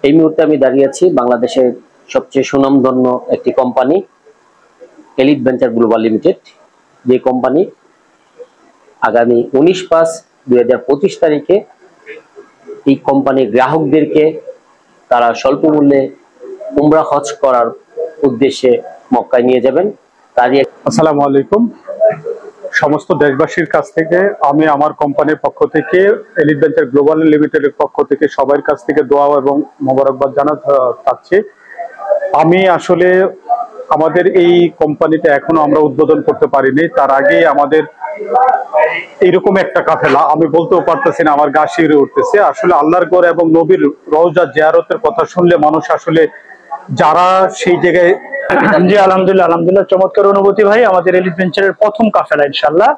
এই মুহূর্তে আমি দাঁড়িয়ে আছি বাংলাদেশের সবচেয়ে সুনামধন্য একটি company elite venture global limited, যে কোম্পানি আগামী 19/5/2025 তারিখে এই কোম্পানির গ্রাহকদেরকে তারা স্বল্প মূল্যে উমরা হজ করার উদ্দেশ্যে মক্কায় নিয়ে যাবেন। তারই আসসালামু আলাইকুম। সমস্ত দেশবাসীর কাছ থেকে আমি আমার কোম্পানির পক্ষ থেকে এলিট ভেঞ্চার গ্লোবাল লিমিটেডের পক্ষ থেকে সবার কাছ থেকে দোয়া এবং মোবারকবাদ জানাতে চাচ্ছি। আমি আসলে আমাদের এই কোম্পানিতে এখনো আমরা উদ্বোধন করতে পারিনি, তার আগে আমাদের এইরকম একটা কাফেলা, আমি বলতেও পারতেছি না, আমার গা শিউরে উঠতেছে। আসলে আল্লাহর ঘর এবং নবীর রওজা জিয়ারতের কথা শুনলে মানুষ আসলে যারা সেই জায়গায় জি আলহামদুলিল্লাহ চমৎকার অনুভূতি ভাই। আমাদের এলিট ভেঞ্চারের প্রথম কাফেলা ইনশাআল্লাহ।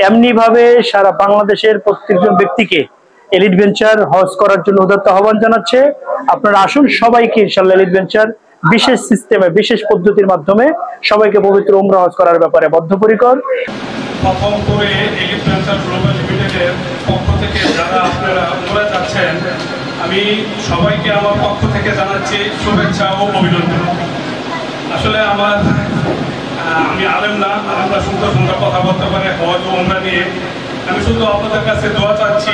এমনি ভাবে সারা বাংলাদেশের প্রত্যেকজন ব্যক্তিকে এলিট ভেঞ্চার হজ করার জন্য উদাত্ত আহ্বান জানাচ্ছে। আপনারা আসুন, সবাইকে ইনশাআল্লাহ এলিট ভেঞ্চার বিশেষ সিস্টেমে বিশেষ পদ্ধতির মাধ্যমে সবাইকে পবিত্র উমরা হজ করার ব্যাপারে বদ্ধপরিকর। প্রথম করে এলিট ভেঞ্চার গ্লোবাল লিমিটেডের পক্ষ থেকে যারা আপনারা উমরা যাচ্ছেন, আমি সবাইকে আমার পক্ষ থেকে জানাচ্ছি শুভেচ্ছা ও অভিনন্দন। আসলে আমি আলেমরা সুন্দর সুন্দর কথা বলতে পারে হজ ও উমরা নিয়ে। আমি শুধু আপনাদের কাছে দোয়া চাচ্ছি,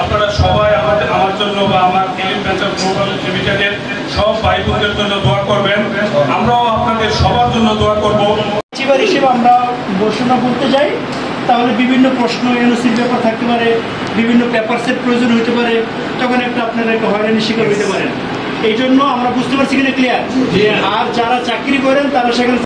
আপনারা সবাই আমার জন্য বা আমার এলিট ভেঞ্চার গ্লোবাল লিমিটেডের সব ভাই বোনদের জন্য দোয়া করবেন। আমরাও আপনাদের সবার জন্য দোয়া করব। চিবার হিসেবে আমরা ঘোষণা করতে যাই, তাহলে বিভিন্ন প্রশ্ন এনওসির ব্যাপার থাকতে পারে, বিভিন্ন পেপারসের প্রয়োজন হতে পারে, তখন আপনারা একটা হয়রানির শিকার হতে পারেন। এই জন্য আমরা বুঝতে পারছি কিনা ক্লিয়ার, আর যারা চাকরি করেন তারা সেখানে